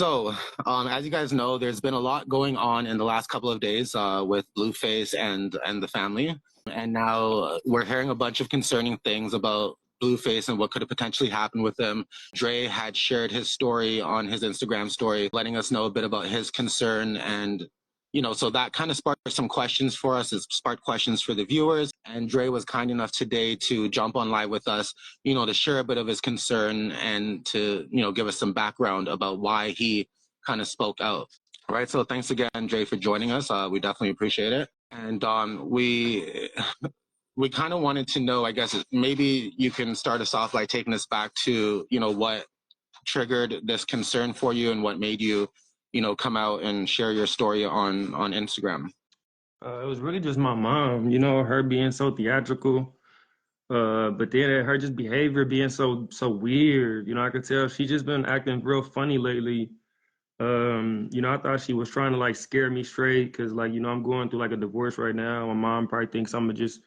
So, as you guys know, there's been a lot going on in the last couple of days with Blueface and the family. And now we're hearing a bunch of concerning things about Blueface and what could have potentially happened with him. Dre had shared his story on his Instagram story, letting us know a bit about his concern. And, so that kind of sparked some questions for us. It sparked questions for the viewers. And Dre was kind enough today to jump on live with us, to share a bit of his concern and to, give us some background about why he kind of spoke out. All right. So thanks again, Dre, for joining us. We definitely appreciate it. And we kind of wanted to know, I guess, maybe you can start us off by taking us back to, what triggered this concern for you and what made you, come out and share your story on Instagram. It was really just my mom, her being so theatrical, but then her just behavior being so weird. I could tell she just been acting real funny lately. I thought she was trying to like scare me straight because I'm going through like a divorce right now. My mom probably thinks I'm gonna just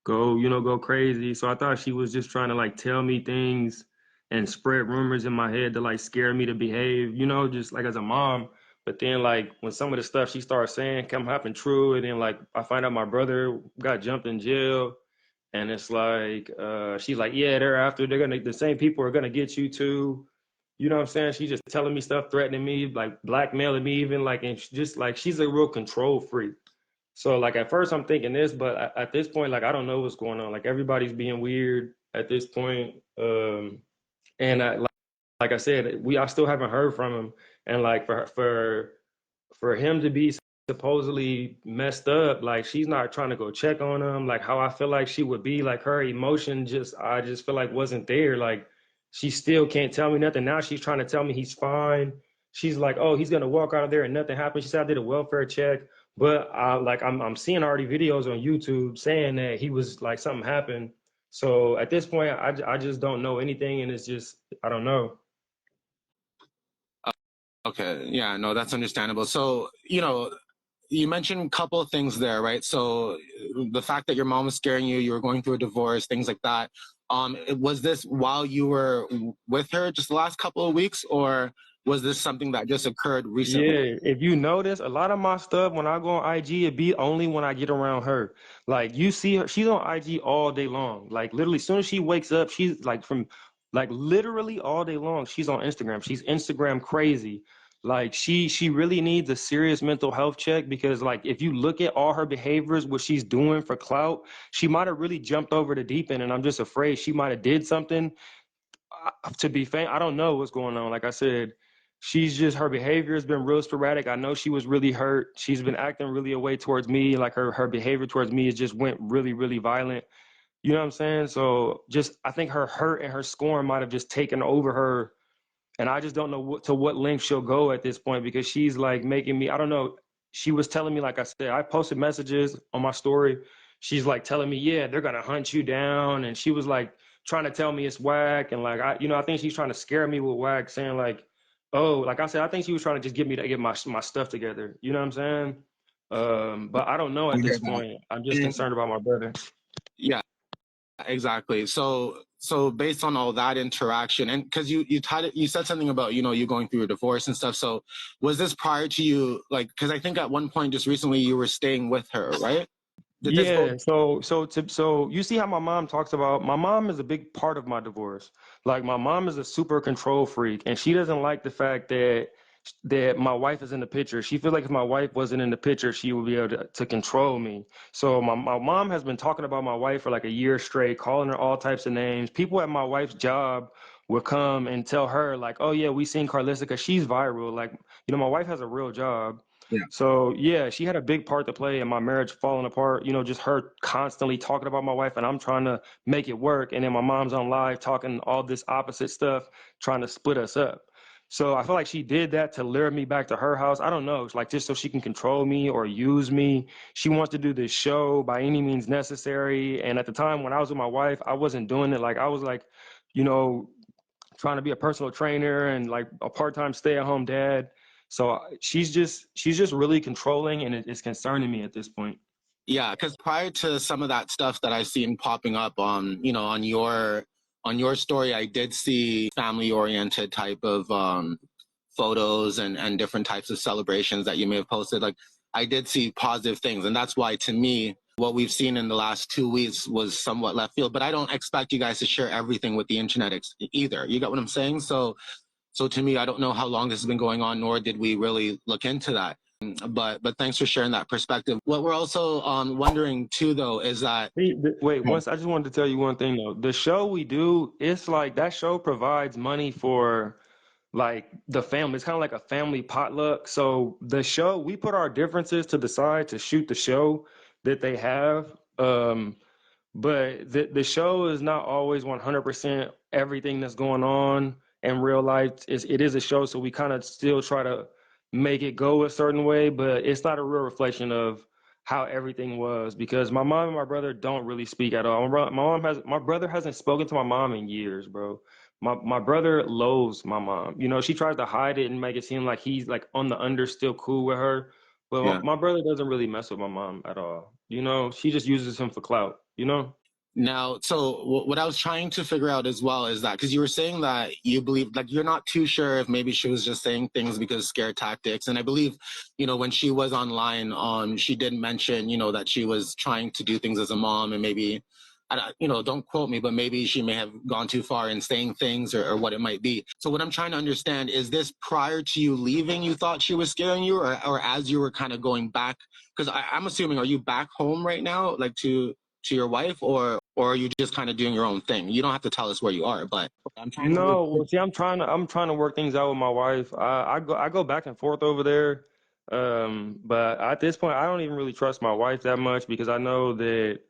go crazy. So I thought she was just trying to like tell me things and spread rumors in my head to like scare me to behave, just like as a mom. But then like when some of the stuff she started saying come happen true, and then like I find out my brother got jumped in jail, and it's like she's like, yeah, the same people are gonna get you too. You know what I'm saying? She's just telling me stuff, threatening me, like blackmailing me even, like, and she's a real control freak. So like at first I'm thinking this, but at this point, like I don't know what's going on. Like everybody's being weird at this point. And like I said, I still haven't heard from him. And like for him to be supposedly messed up, like she's not trying to go check on him, like how I feel like she would be, like her emotion I just feel like wasn't there. Like she still can't tell me nothing. Now she's trying to tell me he's fine. She's like, oh, he's gonna walk out of there and nothing happened. She said I did a welfare check, but I'm seeing already videos on YouTube saying that he was like something happened. So at this point, I just don't know anything, and it's just I don't know. Okay. Yeah, no, that's understandable. So, you mentioned a couple of things there, right? So the fact that your mom was scaring you, you were going through a divorce, things like that. Was this while you were with her just the last couple of weeks, or was this something that just occurred recently? Yeah, if you notice, a lot of my stuff when I go on IG, it be only when I get around her. Like you see her, she's on IG all day long. Like literally, as soon as she wakes up, she's like literally all day long. She's on Instagram. She's Instagram crazy. Like she really needs a serious mental health check because like if you look at all her behaviors, what she's doing for clout, she might have really jumped over the deep end, and I'm just afraid she might have did something to be fair. I don't know what's going on. Like I said, her behavior has been real sporadic. I know she was really hurt. She's been acting really away towards me. Like her behavior towards me has just went really, really violent. You know what I'm saying? So I think her hurt and her scorn might have just taken over her. And I just don't know to what length she'll go at this point because she's like making me, I don't know. She was telling me, like I said, I posted messages on my story. She's like telling me, yeah, they're going to hunt you down. And she was like trying to tell me it's Wack. And like, I think she's trying to scare me with Wack, saying like, oh, like I said, I think she was trying to just get me to get my stuff together. You know what I'm saying? But I don't know at this point. I'm just concerned about my brother. Yeah, exactly. So based on all that interaction, and because you said something about you going through a divorce and stuff. So was this prior to you, like, because I think at one point just recently you were staying with her, right? Yeah, so you see how my mom talks about, my mom is a big part of my divorce. Like my mom is a super control freak, and she doesn't like the fact that my wife is in the picture. She feels like if my wife wasn't in the picture, she would be able to control me. So my mom has been talking about my wife for like a year straight, calling her all types of names. People at my wife's job would come and tell her like, oh yeah, we seen Karlissa because she's viral. Like, my wife has a real job. Yeah. So yeah, she had a big part to play in my marriage falling apart, just her constantly talking about my wife and I'm trying to make it work. And then my mom's on live talking all this opposite stuff, trying to split us up. So I feel like she did that to lure me back to her house. I don't know. It's like just so she can control me or use me. She wants to do this show by any means necessary. And at the time when I was with my wife, I wasn't doing it. Like I was like, trying to be a personal trainer and like a part-time stay-at-home dad. So she's just really controlling, and it's concerning me at this point. Yeah, because prior to some of that stuff that I seen popping up on on your story, I did see family oriented type of photos and different types of celebrations that you may have posted, like I did see positive things. And that's why, to me, what we've seen in the last 2 weeks was somewhat left field. But I don't expect you guys to share everything with the internet either. You got what I'm saying? So to me, I don't know how long this has been going on, nor did we really look into that. But thanks for sharing that perspective. What we're also wondering too, though, is that Wait, once I just wanted to tell you one thing though. The show we do, it's like that show provides money for like the family. It's kind of like a family potluck. So the show, we put our differences to the side to shoot the show that they have. But the show is not always 100% everything that's going on in real life. It is a show, so we kind of still try to make it go a certain way, but it's not a real reflection of how everything was because my mom and my brother don't really speak at all. My brother hasn't spoken to my mom in years, bro. My brother loathes my mom. You know, she tries to hide it and make it seem like he's like on the under still cool with her. But yeah. my brother doesn't really mess with my mom at all. You know, she just uses him for clout, you know? Now, so what I was trying to figure out as well is that because you were saying that you believe, like, you're not too sure if maybe she was just saying things because scare tactics. And I believe, when she was online, she did mention, that she was trying to do things as a mom and maybe, don't quote me, but maybe she may have gone too far in saying things or what it might be. So what I'm trying to understand is this prior to you leaving, you thought she was scaring you, or as you were kind of going back? Because I'm assuming, are you back home right now, like to your wife, or are you just kind of doing your own thing? You don't have to tell us where you are, but I'm trying to. No, well, see, I'm trying to work things out with my wife. I go back and forth over there. But at this point, I don't even really trust my wife that much because I know that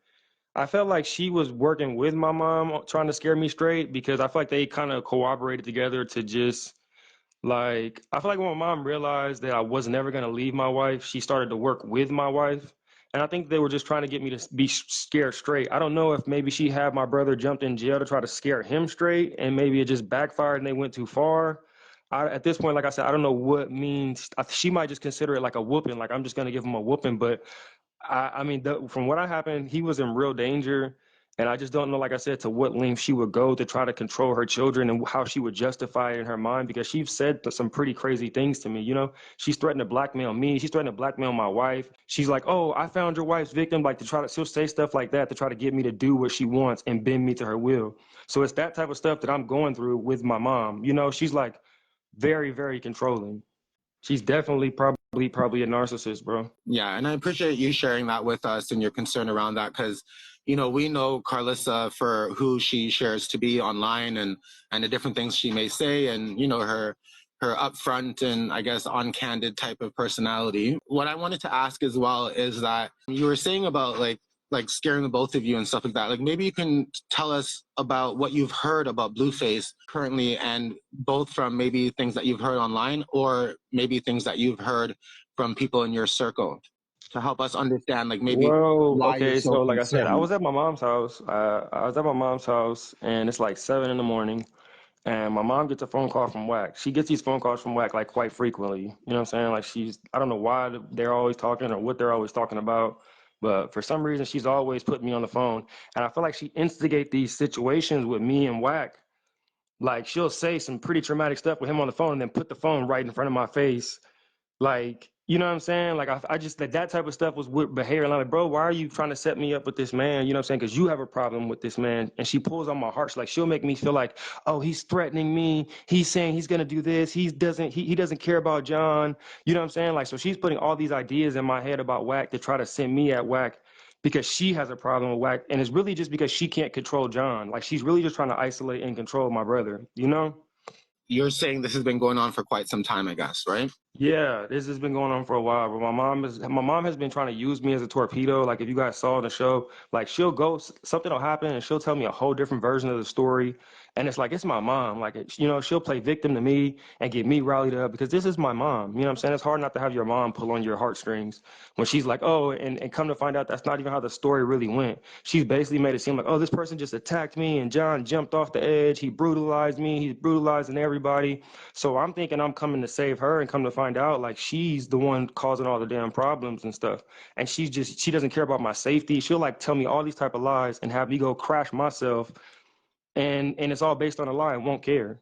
I felt like she was working with my mom trying to scare me straight because I feel like they kind of cooperated together to just like I feel like when my mom realized that I was never gonna leave my wife, she started to work with my wife. And I think they were just trying to get me to be scared straight. I don't know if maybe she had my brother jumped in jail to try to scare him straight, and maybe it just backfired and they went too far. At this point, like I said, I don't know what means. She might just consider it like a whooping, like I'm just gonna give him a whooping. But I mean, from what happened, he was in real danger. And I just don't know, like I said, to what length she would go to try to control her children and how she would justify it in her mind because she's said some pretty crazy things to me. You know, she's threatened to blackmail me. She's threatened to blackmail my wife. She's like, oh, I found your wife's victim, like to try to, she'll say stuff like that to try to get me to do what she wants and bend me to her will. So it's that type of stuff that I'm going through with my mom. You know, she's like very, very controlling. She's definitely probably a narcissist, bro. Yeah, and I appreciate you sharing that with us and your concern around that because, we know Karlissa for who she shares to be online and the different things she may say and, her upfront and I guess uncandid type of personality. What I wanted to ask as well is that you were saying about like scaring the both of you and stuff like that. Like maybe you can tell us about what you've heard about Blueface currently and both from maybe things that you've heard online or maybe things that you've heard from people in your circle to help us understand like maybe Well, why you're okay, so so like I said, I concerned. was at my mom's house. I was at my mom's house, and it's like 7 in the morning, and my mom gets a phone call from Wack. She gets these phone calls from Wack like quite frequently. You know what I'm saying? Like I don't know why they're always talking or what they're always talking about, but for some reason she's always putting me on the phone, and I feel like she instigate these situations with me and Wack. Like she'll say some pretty traumatic stuff with him on the phone, and then put the phone right in front of my face like, you know what I'm saying? Like, I just, that type of stuff was with behavior. And I'm like, bro, why are you trying to set me up with this man? You know what I'm saying? Because you have a problem with this man. And she pulls on my heart. She's like, she'll make me feel like, oh, he's threatening me. He's saying he's going to do this. He doesn't care about John. You know what I'm saying? Like, so she's putting all these ideas in my head about Wack to try to send me at Wack because she has a problem with Wack. And it's really just because she can't control John. Like, she's really just trying to isolate and control my brother, you know? You're saying this has been going on for quite some time, I guess, right? Yeah, this has been going on for a while, but my mom has been trying to use me as a torpedo. Like if you guys saw the show, like she'll go something will happen and she'll tell me a whole different version of the story, and it's like it's my mom. Like she'll play victim to me and get me rallied up because this is my mom. You know what I'm saying? It's hard not to have your mom pull on your heartstrings when she's like, oh, and come to find out that's not even how the story really went. She's basically made it seem like, oh, this person just attacked me and John jumped off the edge. He brutalized me. He's brutalizing everybody. So I'm thinking I'm coming to save her and come to find out like she's the one causing all the damn problems and stuff. And she doesn't care about my safety. She'll like tell me all these type of lies and have me go crash myself. And it's all based on a lie and won't care.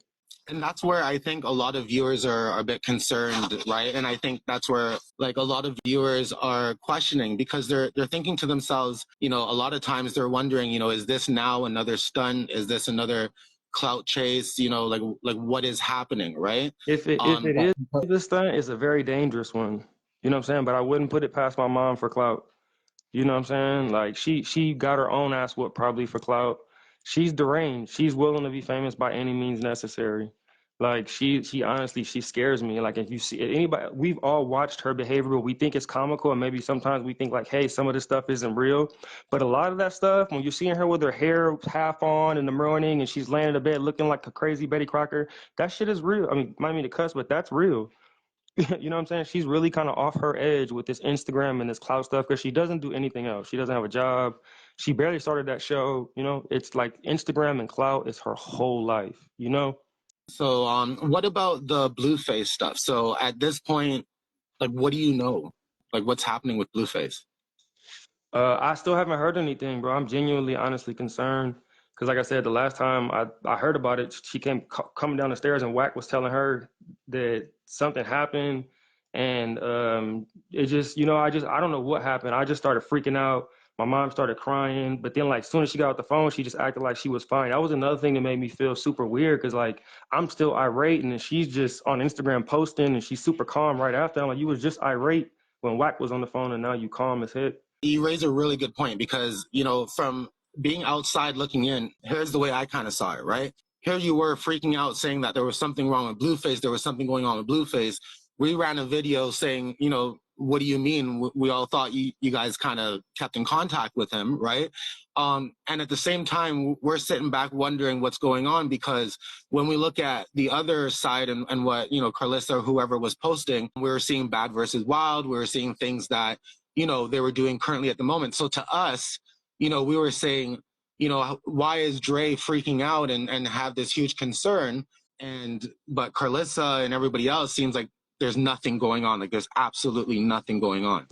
And that's where I think a lot of viewers are a bit concerned, right? And I think that's where like a lot of viewers are questioning because they're thinking to themselves, you know, a lot of times they're wondering, you know, is this now another stunt? Is this another clout chase? You know, like what is happening, right? If it But is a stunt, it's a very dangerous one. You know what I'm saying? But I wouldn't put it past my mom for clout. You know what I'm saying? Like she got her own ass whooped probably for clout. She's deranged. She's willing to be famous by any means necessary. Like she honestly she scares me. Like if you see anybody, we've all watched her behavior, but we think it's comical, and maybe sometimes we think like, hey, some of this stuff isn't real. But a lot of that stuff, when you're seeing her with her hair half on in the morning and she's laying in the bed looking like a crazy Betty Crocker, that shit is real. I mean, mind me to cuss, but that's real. You know what I'm saying? She's really kind of off her edge with this Instagram and this clout stuff because she doesn't do anything else. She doesn't have a job. She barely started that show. You know, it's like Instagram and clout is her whole life, you know? so what about the Blueface stuff? So at this point, like what do you know? Like what's happening with Blueface? I still haven't heard anything, bro. I'm genuinely, honestly concerned because, like I said, the last time I heard about it, she came coming down the stairs and Wack was telling her that something happened, and it just, you know, I don't know what happened. I just started freaking out. My mom started crying, but then like as soon as she got off the phone, she just acted like she was fine. That was another thing that made me feel super weird because like I'm still irate, and then she's just on Instagram posting, and she's super calm right after. I'm like, you was just irate when Wack was on the phone, and now you calm as hell. You raise a really good point because, you know, from being outside looking in, here's the way I kind of saw it, right? Here you were freaking out saying that there was something wrong with Blueface, there was something going on with Blueface. We ran a video saying, you know, what do you mean? We all thought you guys kind of kept in contact with him, right? And at the same time, we're sitting back wondering what's going on because when we look at the other side and what, you know, Karlissa or whoever was posting, we were seeing bad versus wild. We were seeing things that, you know, they were doing currently at the moment. So to us, you know, we were saying, you know, why is Dre freaking out and have this huge concern? And but Karlissa and everybody else seems like there's nothing going on. Like there's absolutely nothing going on.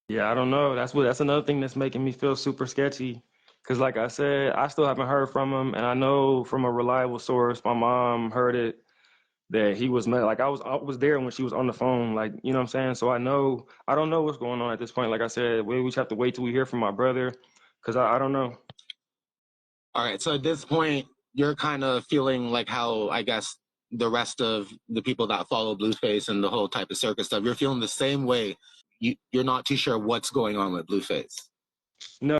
Yeah, I don't know. That's another thing that's making me feel super sketchy. Cause like I said, I still haven't heard from him, and I know from a reliable source, my mom heard it that he was like I was there when she was on the phone, like you know what I'm saying. So I don't know what's going on at this point. Like I said, we just have to wait till we hear from my brother, cause I don't know. All right. So at this point, you're kind of feeling like how I guess the rest of the people that follow Blueface and the whole type of circus stuff, you're feeling the same way. You're not too sure what's going on with Blueface. No,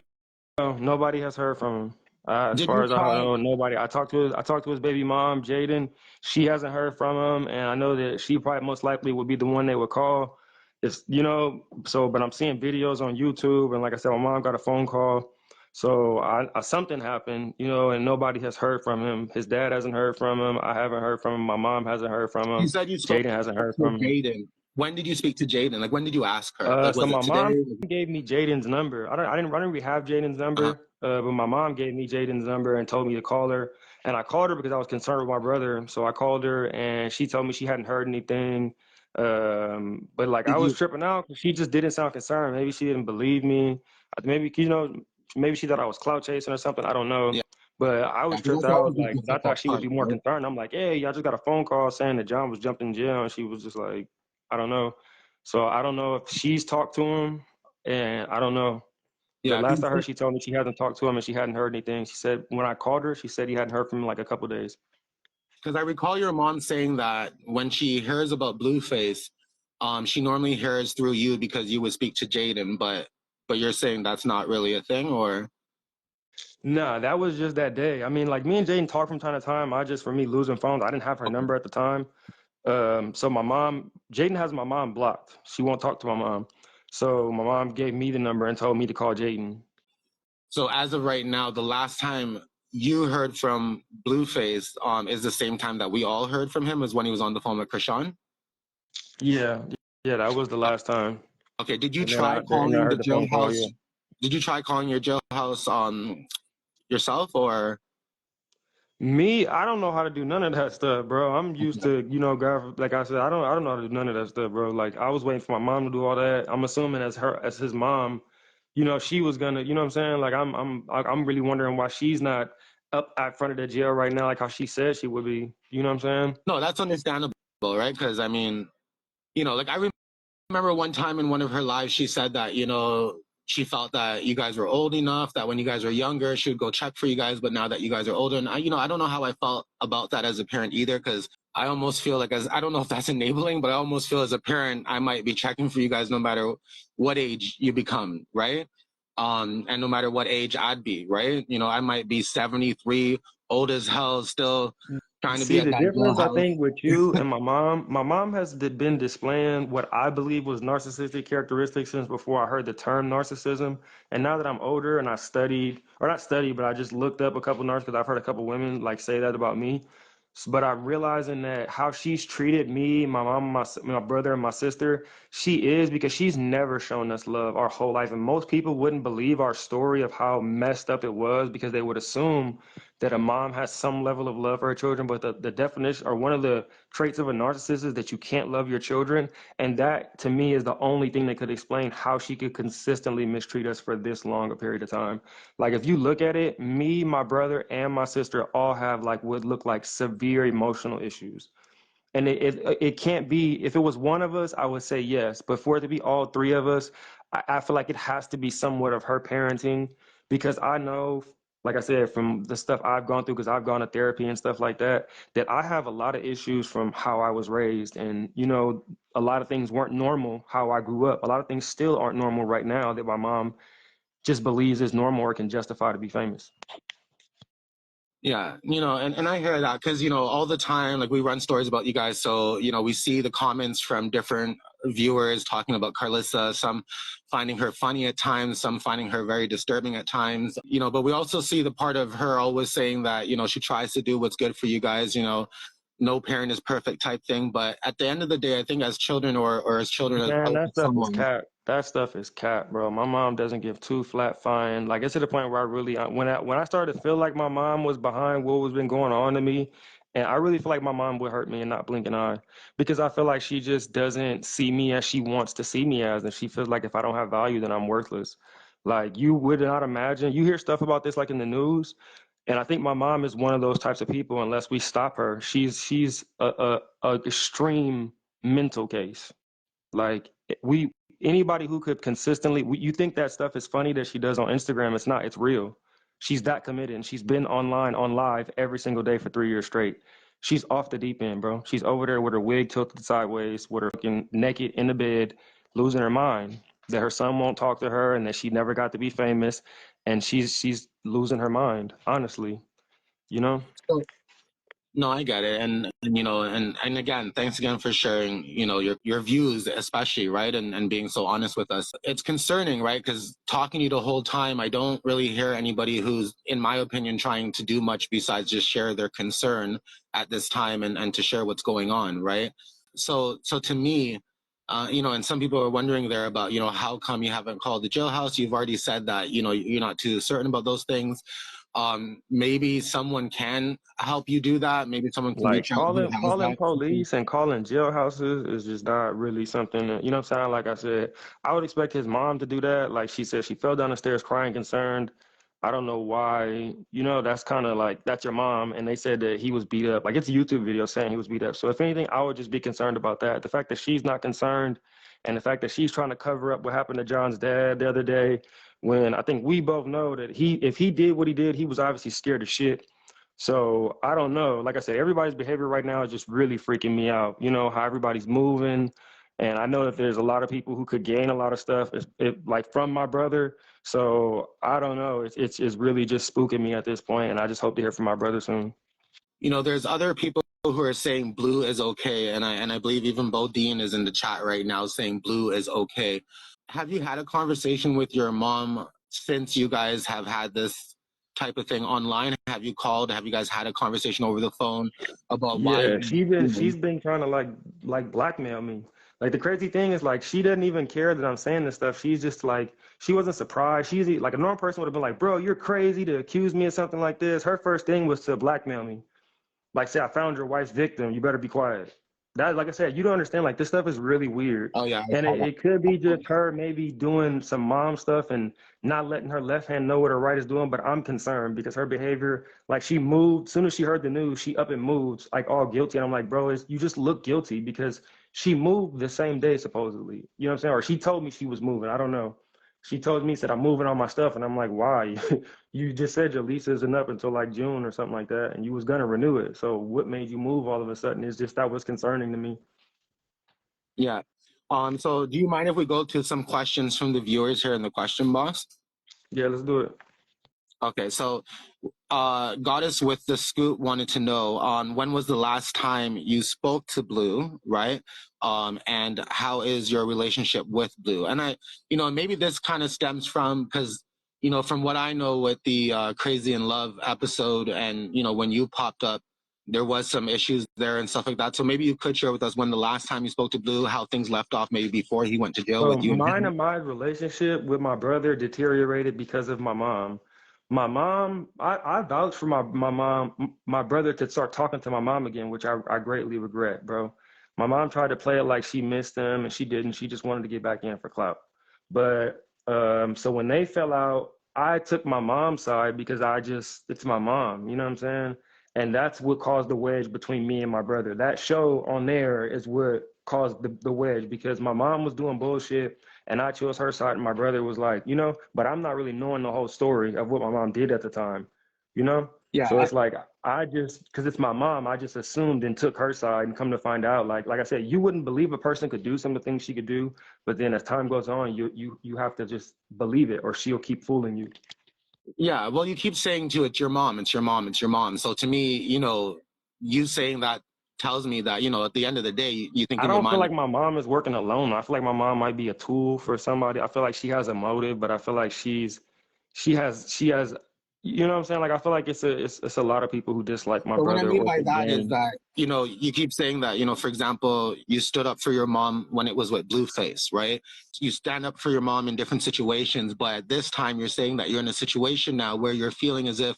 nobody has heard from him. As Did far you as I try? know, nobody. I talked to his baby mom, Jaden. She hasn't heard from him, and I know that she probably most likely would be the one they would call. It's you know, so but I'm seeing videos on YouTube, and like I said, my mom got a phone call. So something happened, you know, and nobody has heard from him. His dad hasn't heard from him. I haven't heard from him. My mom hasn't heard from You him. said you spoke Jaden hasn't heard to from him. Jaden. When did you speak to Jaden? Like when did you ask her? Like So was it my today? mom gave me Jaden's number. I didn't really have Jaden's Uh-huh. number, but my mom gave me Jaden's number and told me to call her. And I called her because I was concerned with my brother. So I called her and she told me she hadn't heard anything. But like I Did was you? tripping out 'cause she just didn't sound concerned. Maybe she didn't believe me. Maybe you know, maybe she thought I was clout chasing or something. I don't know. Yeah, But I was because tripped that's always out, the like, 'cause I thought difficult she would part, be more right? concerned. I'm like, hey, I just got a phone call saying that John was jumped in jail, and she was just like, I don't know. So I don't know if she's talked to him, and I don't know. But Yeah, last I heard, she told me she hasn't talked to him and she hadn't heard anything. She said when I called her, she said he hadn't heard from him like a couple of days. because I recall your mom saying that when she hears about Blueface, she normally hears through you because you would speak to Jaden, but you're saying that's not really a thing, or Nah, that was just that day. I mean, like me and Jaden talk from time to time. For me losing phones, I didn't have her number at the time. So my mom, Jaden has my mom blocked. She won't talk to my mom. So my mom gave me the number and told me to call Jaden. so as of right now, the last time you heard from Blueface is the same time that we all heard from him is when he was on the phone with Chrisean. Yeah, yeah, that was the last time. Okay, did you And then try I calling the heard the phone call. jailhouse? Yeah. Did you try calling your jailhouse yourself or? Me, I don't know how to do none of that stuff, bro. I'm used to, you know, God, like I said, I don't know how to do none of that stuff, bro. Like I was waiting for my mom to do all that. I'm assuming as his mom, you know, she was gonna, you know what I'm saying? Like I'm really wondering why she's not up at front of the jail right now, like how she said she would be. You know what I'm saying? No, that's understandable, right? Because I mean, like I remember one time in one of her lives, she said that, she felt that you guys were old enough, that when you guys were younger, she would go check for you guys. But now that you guys are older, and I don't know how I felt about that as a parent either, because I almost feel like, I don't know if that's enabling, but I almost feel as a parent, I might be checking for you guys no matter what age you become, right? And no matter what age I'd be, right? I might be 73, old as hell, still trying to be See, at the that difference I jailhouse. think with you and my mom has been displaying what I believe was narcissistic characteristics since before I heard the term narcissism. And now that I'm older and I studied, or not studied, but I just looked up a couple narcissists because I've heard a couple women like say that about me. But I'm realizing that how she's treated me, my mom, my brother, and my sister, she is because she's never shown us love our whole life. And most people wouldn't believe our story of how messed up it was because they would assume that a mom has some level of love for her children, but the definition or one of the traits of a narcissist is that you can't love your children. And that to me is the only thing that could explain how she could consistently mistreat us for this long a period of time. Like if you look at it, me, my brother, and my sister all have like what look like severe emotional issues. And it can't be, if it was one of us, I would say yes. But for it to be all three of us, I feel like it has to be somewhat of her parenting because I know, like I said, from the stuff I've gone through, because I've gone to therapy and stuff like that, that I have a lot of issues from how I was raised. And, a lot of things weren't normal how I grew up. A lot of things still aren't normal right now that my mom just believes is normal or can justify to be famous. Yeah, and I hear that because, all the time, like we run stories about you guys. So, we see the comments from different viewers talking about Karlissa, some finding her funny at times, some finding her very disturbing at times, but we also see the part of her always saying that, she tries to do what's good for you guys, no parent is perfect type thing. But at the end of the day, I think as children or as children as Man, well that as stuff is someone, cap. That stuff is cap, bro. My mom doesn't give two flat fine. Like it's to the point where I really, when I started to feel like my mom was behind what was been going on to me, and I really feel like my mom would hurt me and not blink an eye, because I feel like she just doesn't see me as she wants to see me as, and she feels like if I don't have value, then I'm worthless. Like you would not imagine. You hear stuff about this like in the news, and I think my mom is one of those types of people. Unless we stop her, she's a extreme mental case. Like we anybody who could consistently you think that stuff is funny that she does on Instagram, it's not, it's real. She's that committed and she's been online on live every single day for 3 years straight. She's off the deep end, bro. She's over there with her wig tilted sideways, with her fucking naked in the bed, losing her mind. That her son won't talk to her and that she never got to be famous. And she's losing her mind, honestly, you know? no, I get it, and again, thanks again for sharing, your views, especially, right, and being so honest with us. It's concerning, right, because talking to you the whole time, I don't really hear anybody who's, in my opinion, trying to do much besides just share their concern at this time and to share what's going on, right. So to me, and some people are wondering there about, how come you haven't called the jailhouse? You've already said that, you're not too certain about those things. Maybe someone can help you do that. Maybe someone can Like reach out who has calling that. police and calling jailhouses is just not really something that, you know what I'm saying? Like I said, I would expect his mom to do that. Like she said, she fell down the stairs crying, concerned. I don't know why, that's kind of like, that's your mom. And they said that he was beat up. Like it's a YouTube video saying he was beat up. So if anything, I would just be concerned about that. The fact that she's not concerned and the fact that she's trying to cover up what happened to John's dad the other day, when I think we both know that if he did what he did, he was obviously scared of shit. So I don't know. Like I said, everybody's behavior right now is just really freaking me out. You know how everybody's moving, and I know that there's a lot of people who could gain a lot of stuff, like from my brother. So I don't know. It's really just spooking me at this point, and I just hope to hear from my brother soon. There's other people who are saying blue is okay, and I believe even Bo Dean is in the chat right now saying blue is okay. Have you had a conversation with your mom since you guys have had this type of thing online? Have you called? Have you guys had a conversation over the phone about why? Yeah, she's been trying to like blackmail me. Like the crazy thing is like she doesn't even care that I'm saying this stuff. She's just like she wasn't surprised. She's like a normal person would have been like, "Bro, you're crazy to accuse me of something like this." Her first thing was to blackmail me. Like say I found your wife's victim, you better be quiet. that, like I said, you don't understand. Like this stuff is really weird, Oh yeah. and it could be just her maybe doing some mom stuff and not letting her left hand know what her right is doing. But I'm concerned because her behavior, like she moved, as soon as she heard the news, she up and moved, like all guilty. And I'm like, bro, you just look guilty because she moved the same day supposedly. You know what I'm saying? Or she told me she was moving. I don't know. She told me, said I'm moving all my stuff, and I'm like, why? You just said your lease isn't up until like June or something like that, and you was gonna renew it. So what made you move all of a sudden? It's just that was concerning to me. Yeah. So do you mind if we go to some questions from the viewers here in the question box? Yeah, let's do it. Okay, so Goddess with the Scoop wanted to know when was the last time you spoke to Blue, right? And how is your relationship with Blue? And maybe this kind of stems from, because, from what I know with the Crazy in Love episode, and, when you popped up, there was some issues there and stuff like that. So maybe you could share with us when the last time you spoke to Blue, how things left off, maybe before he went to jail So with you and mine him. and my relationship with my brother deteriorated because of my mom. My mom, I vouched for my mom, my brother to start talking to my mom again, which I greatly regret, bro. My mom tried to play it like she missed him and she didn't. She just wanted to get back in for clout. But so when they fell out, I took my mom's side because it's my mom, you know what I'm saying? And that's what caused the wedge between me and my brother. That show on there is what caused the wedge because my mom was doing bullshit and I chose her side and my brother was like, but I'm not really knowing the whole story of what my mom did at the time, you know? Yeah, So it's like because it's my mom, I just assumed and took her side and come to find out, like I said, you wouldn't believe a person could do some of the things she could do, but then as time goes on, you have to just believe it or she'll keep fooling you. yeah. Well, you keep saying to it's your mom, it's your mom, it's your mom. So to me, you saying that tells me that, at the end of the day, you think I in your don't feel mind, like my mom is working alone. I feel like my mom might be a tool for somebody. I feel like she has a motive, but I feel like she has you know what I'm saying? Like I feel like it's a lot of people who dislike my but what I brother mean or by the that is game. that, you keep saying that, for example, you stood up for your mom when it was with Blueface, right? You stand up for your mom in different situations, but at this time you're saying that you're in a situation now where you're feeling as if,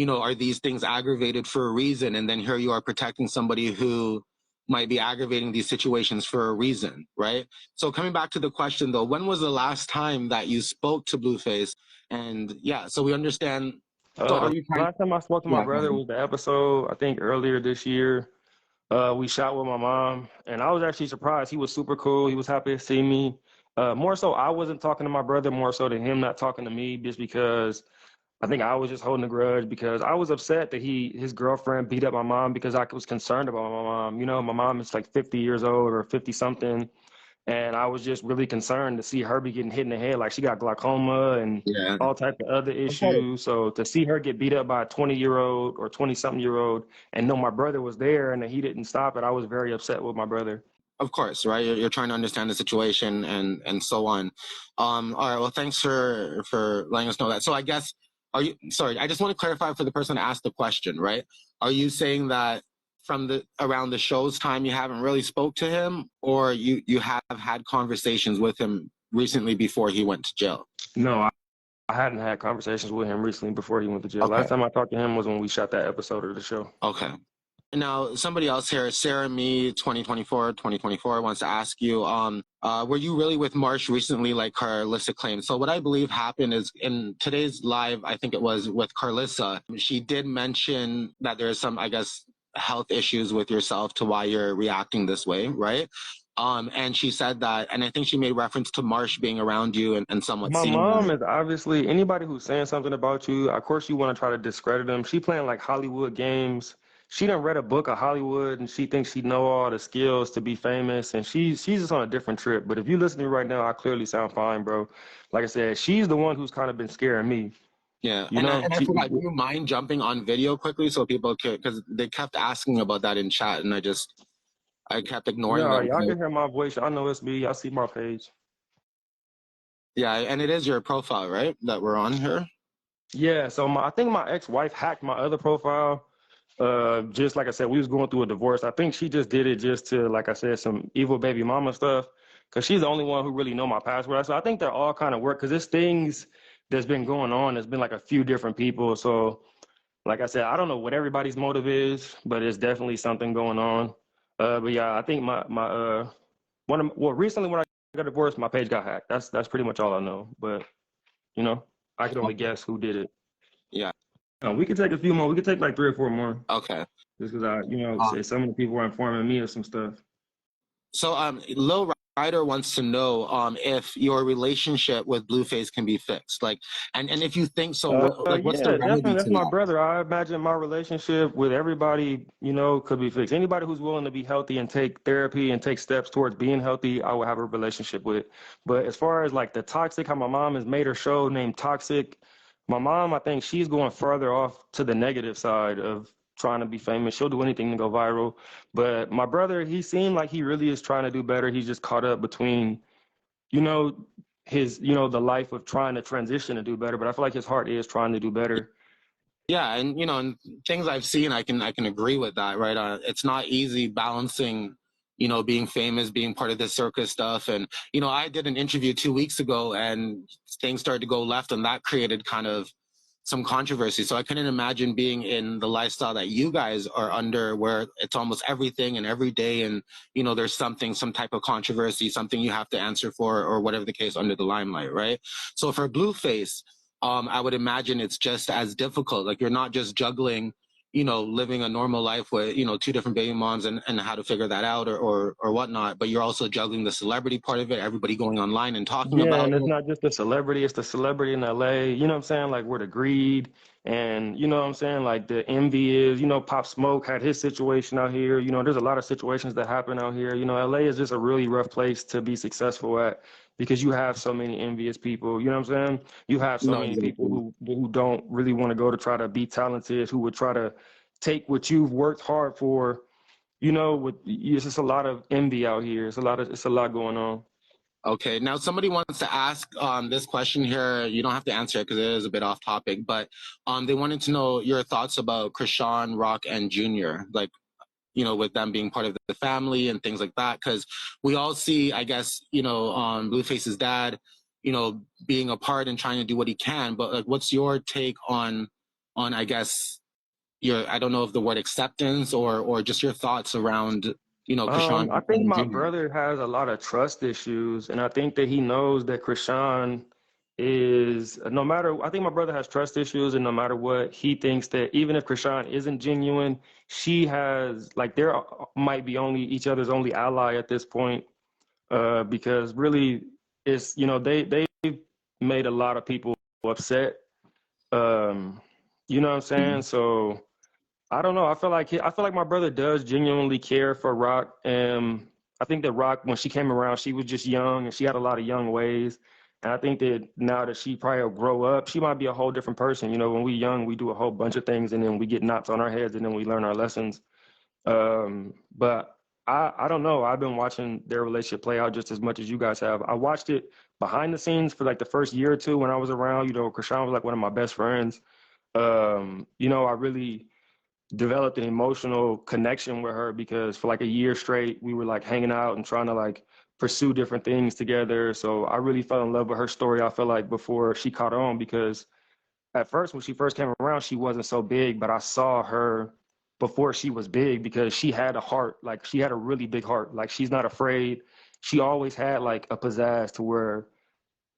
are these things aggravated for a reason? And then here you are protecting somebody who might be aggravating these situations for a reason, right? So coming back to the question though, when was the last time that you spoke to Blueface? And yeah, so we understand. So are The you trying? last time I spoke to my Yeah, go brother ahead. was the episode, I think earlier this year. We shot with my mom, and I was actually surprised. He was super cool. He was happy to see me. More so, I wasn't talking to my brother, more so to him not talking to me, just because I think I was just holding a grudge because I was upset that his girlfriend beat up my mom because I was concerned about my mom. You know, my mom is like 50 years old or 50 something. And I was just really concerned to see her be getting hit in the head. Like she got glaucoma and Yeah. all type of other Of course. issues. So to see her get beat up by a 20-year-old or 20-something-year-old and know my brother was there and that he didn't stop it, I was very upset with my brother. Of course, right? You're trying to understand the situation and so on. All right. Well, thanks for letting us know that. So I guess, are you sorry? I just want to clarify for the person who asked the question, right? Are you saying that from the around the show's time you haven't really spoke to him, or you have had conversations with him recently before he went to jail? No, I hadn't had conversations with him recently before he went to jail. Okay. Last time I talked to him was when we shot that episode of the show. Okay. Now, somebody else here, Sarah Me 2024 wants to ask you, were you really with Marsh recently like Karlissa claimed? So what I believe happened is in today's live, I think it was with Karlissa, she did mention that there's some, I guess, health issues with yourself to why you're reacting this way, right? And she said that, and I think she made reference to Marsh being around you and somewhat My seeing mom that. is obviously anybody who's saying something about you, of course you want to try to discredit them. She playing like Hollywood games. She done read a book of Hollywood and she thinks she know all the skills to be famous and she's just on a different trip. But if you listen to me right now, I clearly sound fine, bro. Like I said, she's the one who's kind of been scaring me. Yeah, You and I, know, and I forgot. Do you mind jumping on video quickly so people could, because they kept asking about that in chat, and I kept ignoring yeah, them. y'all can hear my voice. I know it's me. Y'all see my page. Yeah, and it is your profile, right? That we're on here. Yeah, so I think my ex-wife hacked my other profile. Just like I said, we was going through a divorce. I think she just did it just to, like I said, some evil baby mama stuff. Cause she's the only one who really know my password. So I think they're all kind of work. Cause there's things that's been going on. There's been like a few different people. So like I said, I don't know what everybody's motive is, but it's definitely something going on. But yeah, I think recently when I got divorced, my page got hacked. That's pretty much all I know. But you know, I could only guess who did it. Yeah. We could take a few more. We could take like 3 or 4 more, Okay. just because say some of the people were informing me of some stuff. So, Lil Ryder wants to know if your relationship with Blueface can be fixed, like, and if you think so, what's the Yeah, remedy definitely. That's to my that? brother. I imagine my relationship with everybody, could be fixed. Anybody who's willing to be healthy and take therapy and take steps towards being healthy, I will have a relationship with. But as far as like the toxic, how my mom has made her show named Toxic, my mom, I think she's going further off to the negative side of trying to be famous. She'll do anything to go viral. But my brother, he seemed like he really is trying to do better. He's just caught up between you know, the life of trying to transition to do better, but I feel like his heart is trying to do better. Yeah, and and things I've seen, I can agree with that, right? It's not easy balancing, being famous, being part of the circus stuff, and I did an interview 2 weeks ago, and things started to go left, and that created kind of some controversy. So I couldn't imagine being in the lifestyle that you guys are under, where it's almost everything and every day, and there's some type of controversy, something you have to answer for, or whatever the case, under the limelight, right? So for Blueface, I would imagine it's just as difficult. Like, you're not just juggling, living a normal life with, two different baby moms, and how to figure that out, or whatnot, but you're also juggling the celebrity part of it, everybody going online and talking Yeah, about and it's it. not just the celebrity, it's the celebrity in LA. You know what I'm saying? Like where the greed and you know what I'm saying? Like the envy is, Pop Smoke had his situation out here. There's a lot of situations that happen out here. LA is just a really rough place to be successful at because you have so many envious people. You know what I'm saying? You have so No, many people exactly. who don't really want to go to try to be talented, who would try to take what you've worked hard for. It's just a lot of envy out here. It's a lot going on. Okay, now somebody wants to ask this question here. You don't have to answer it because it is a bit off topic, but they wanted to know your thoughts about Chrisean Rock and Junior, like, with them being part of the family and things like that. Because we all see, I guess, Blueface's dad, being a part and trying to do what he can. But like, what's your take on I guess your, I don't know if the word acceptance, or just your thoughts around, Chrisean I think and my Junior. brother has a lot of trust issues, and I think that he knows that Chrisean is no matter. I think my brother has trust issues, and no matter what, he thinks that even if Chrisean isn't genuine, she has like there might be only each other's only ally at this point, because really, it's they've made a lot of people upset. You know what I'm saying? So. I don't know. I feel like my brother does genuinely care for Rock. I think that Rock, when she came around, she was just young and she had a lot of young ways. And I think that now that she probably will grow up, she might be a whole different person. When we young, we do a whole bunch of things and then we get knots on our heads and then we learn our lessons. But I don't know. I've been watching their relationship play out just as much as you guys have. I watched it behind the scenes for like the first year or two when I was around. Chrisean was like one of my best friends. I really developed an emotional connection with her because for like a year straight we were like hanging out and trying to like pursue different things together. So I really fell in love with her story. I feel like before she caught on because at first when she first came around she wasn't so big, but I saw her before she was big because she had a heart. Like she had a really big heart. Like she's not afraid. She always had like a pizzazz to where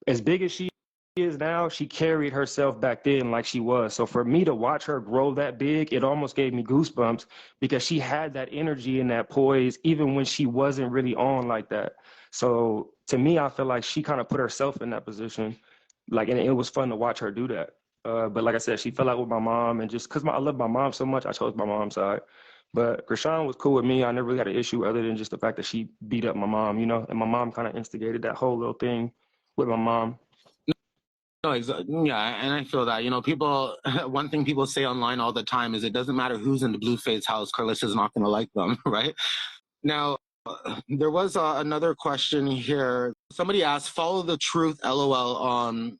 as big as she is now, she carried herself back then like she was. So for me to watch her grow that big, it almost gave me goosebumps because she had that energy and that poise even when she wasn't really on like that. So to me, I feel like she kind of put herself in that position. Like, and it was fun to watch her do that. But like I said, she fell out with my mom, and just because I love my mom so much, I chose my mom's side. But Chrisean was cool with me. I never really had an issue other than just the fact that she beat up my mom, and my mom kind of instigated that whole little thing with my mom. No, yeah, and I feel that, people, one thing people say online all the time is it doesn't matter who's in the Blueface house, Karlissa's not going to like them, right? Now, there was another question here. Somebody asked, Follow the Truth, LOL,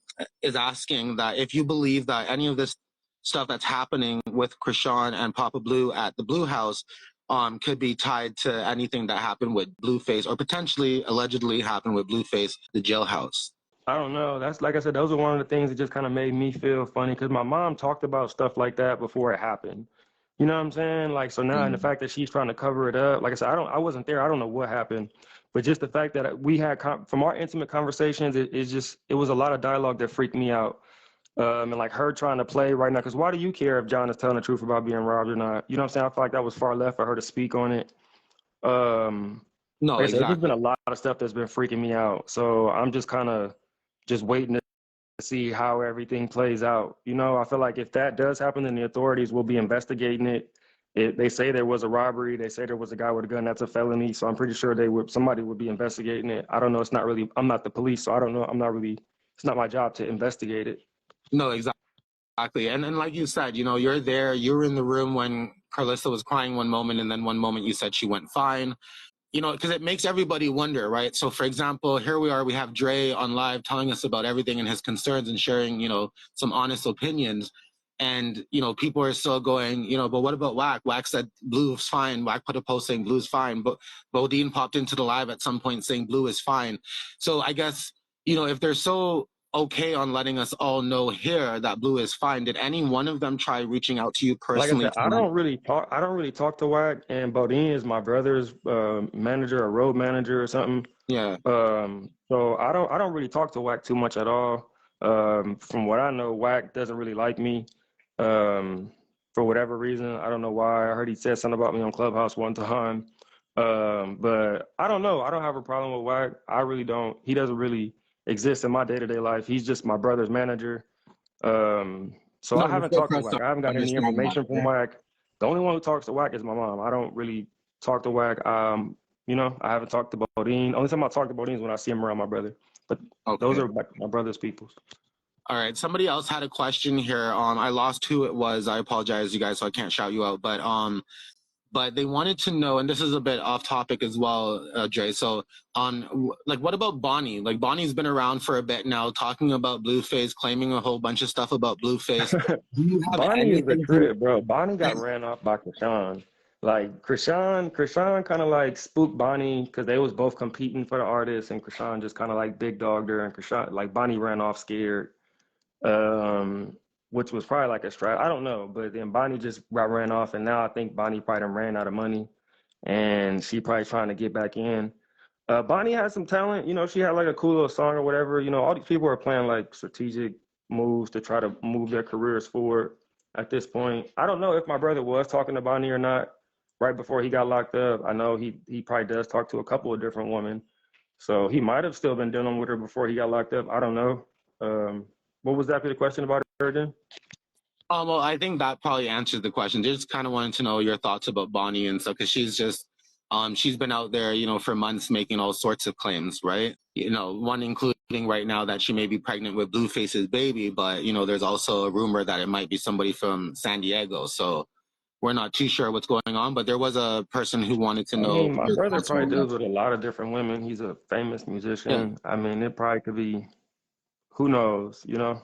is asking that if you believe that any of this stuff that's happening with Chrisean and Papa Blue at the Blue House could be tied to anything that happened with Blueface, or potentially allegedly happened with Blueface, the jailhouse. I don't know. That's like I said, those are one of the things that just kind of made me feel funny because my mom talked about stuff like that before it happened. You know what I'm saying? Like, so now, and the fact that she's trying to cover it up, like I said, I wasn't there. I don't know what happened, but just the fact that we had from our intimate conversations, it was a lot of dialogue that freaked me out. And like her trying to play right now, because why do you care if John is telling the truth about being robbed or not? You know what I'm saying? I feel like that was far left for her to speak on it. No, Like I said, there's been exactly. a lot of stuff that's been freaking me out. So I'm just kind of just waiting to see how everything plays out. You know, I feel like if that does happen, then the authorities will be investigating it. They say there was a robbery. They say there was a guy with a gun. That's a felony. So I'm pretty sure somebody would be investigating it. I don't know. It's not really, I'm not the police, so I don't know. It's not my job to investigate it. No, exactly. And like you said, you're there. You were in the room when Karlissa was crying one moment, and then one moment you said she went fine. Because it makes everybody wonder, right? So, for example, here we are, we have Dre on live telling us about everything and his concerns and sharing, some honest opinions. And, people are still going, but what about Wack? Wack said Blue's fine. Wack put a post saying Blue's fine. But Bodine popped into the live at some point saying Blue is fine. So I guess, if they're so okay on letting us all know here that Blue is fine, did any one of them try reaching out to you Like I personally? said, I don't really talk. I don't really talk to Wack, and Bodine is my brother's manager, a road manager or something. Yeah. So I don't really talk to Wack too much at all. From what I know, Wack doesn't really like me. For whatever reason, I don't know why. I heard he said something about me on Clubhouse one time. But I don't know. I don't have a problem with Wack. I really don't. He doesn't really exist in my day-to-day life. He's just my brother's manager. So No, I you haven't still talked to pressed Wack. to I haven't got any understand that, information from right? Wack. The only one who talks to Wack is my mom. I don't really talk to Wack. I haven't talked to Bodine. Only time I talk to Bodine is when I see him around my brother. But those Okay. are my brother's peoples. All right. Somebody else had a question here. I lost who it was. I apologize, you guys, so I can't shout you out. But they wanted to know, and this is a bit off topic as well, Dre. So, like, what about Bonnie? Like, Bonnie's been around for a bit now, talking about Blueface, claiming a whole bunch of stuff about Blueface. Do you have Bonnie is the anything to? trip, bro. Bonnie got ran off by Chrisean. Like Chrisean kind of like spooked Bonnie because they was both competing for the artist, and Chrisean just kind of like big dogged her, and Chrisean like Bonnie ran off scared, um, which was probably like a strat. I don't know, but then Bonnie just ran off, and now I think Bonnie probably done ran out of money, and she probably trying to get back in. Bonnie had some talent, she had like a cool little song or whatever. All these people are playing like strategic moves to try to move their careers forward at this point. I don't know if my brother was talking to Bonnie or not right before he got locked up. I know he probably does talk to a couple of different women. So he might have still been dealing with her before he got locked up. I don't know. What was that for the question about her again? Well, I think that probably answers the question. Just kind of wanted to know your thoughts about Bonnie and stuff, because she's been out there, for months making all sorts of claims, right? One including right now that she may be pregnant with Blueface's baby, but there's also a rumor that it might be somebody from San Diego. So we're not too sure what's going on, but there was a person who wanted to I know mean, my your brother thoughts probably on that. deals with a lot of different women. He's a famous Yeah, musician. I mean, it probably could be, who knows? no,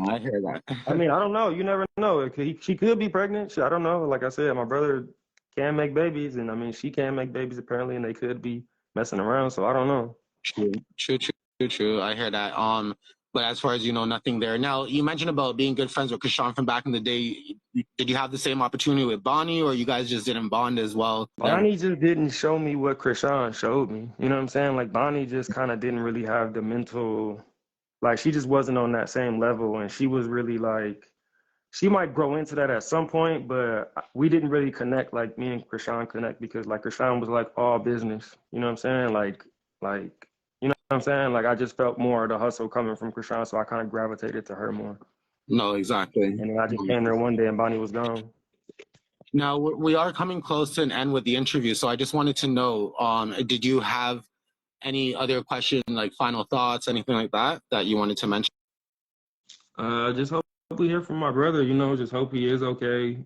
I hear I that. mean, I don't know. You never know. She could be pregnant. I don't know. Like I said, my brother can make babies, and I mean, she can make babies apparently, and they could be messing around. So I don't know. True, true, true, true, true. I hear that. But as far as nothing there. Now, you mentioned about being good friends with Chrisean from back in the day. Did you have the same opportunity with Bonnie, or you guys just didn't bond as well? Never. Bonnie just didn't show me what Chrisean showed me. You know what I'm saying? Like Bonnie just kind of didn't really have the mental, like she just wasn't on that same level, and she was really like she might grow into that at some point, but we didn't really connect like me and Chrisean connect because like Chrisean was like all business. You know what I'm saying? Like you know what I'm saying? Like I just felt more of the hustle coming from Chrisean, so I kind of gravitated to her more. No, exactly. And then I just came there one day and Bonnie was gone. Now we are coming close to an end with the interview, so I just wanted to know, did you have any other question, like final thoughts, anything like that, that you wanted to mention? Just hope we hear from my brother. Just hope he is okay.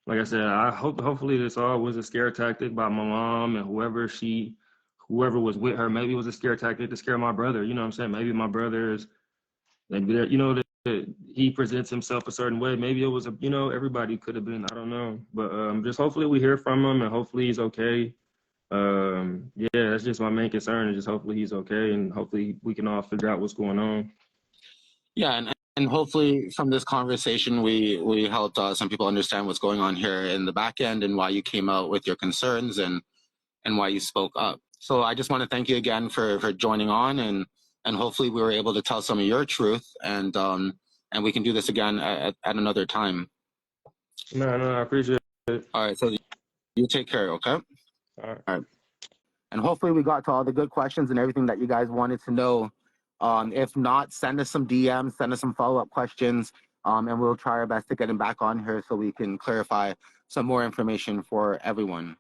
Like I said, hopefully this all was a scare tactic by my mom and whoever was with her. Maybe it was a scare tactic to scare my brother. You know what I'm saying? Maybe my brother is maybe that that he presents himself a certain way. Maybe it was everybody could have been. I don't know, but just hopefully we hear from him and hopefully he's okay. Yeah, that's just my main concern. Is just hopefully he's okay and hopefully we can all figure out what's going on. Yeah, and And hopefully from this conversation, we helped some people understand what's going on here in the back end and why you came out with your concerns and why you spoke up. So I just want to thank you again for joining on, and hopefully we were able to tell some of your truth, and we can do this again at another time. No, I appreciate it. All right, so you take care, okay? All right. All right. And hopefully we got to all the good questions and everything that you guys wanted to know. If not, send us some DMs, send us some follow-up questions, and we'll try our best to get them back on here so we can clarify some more information for everyone.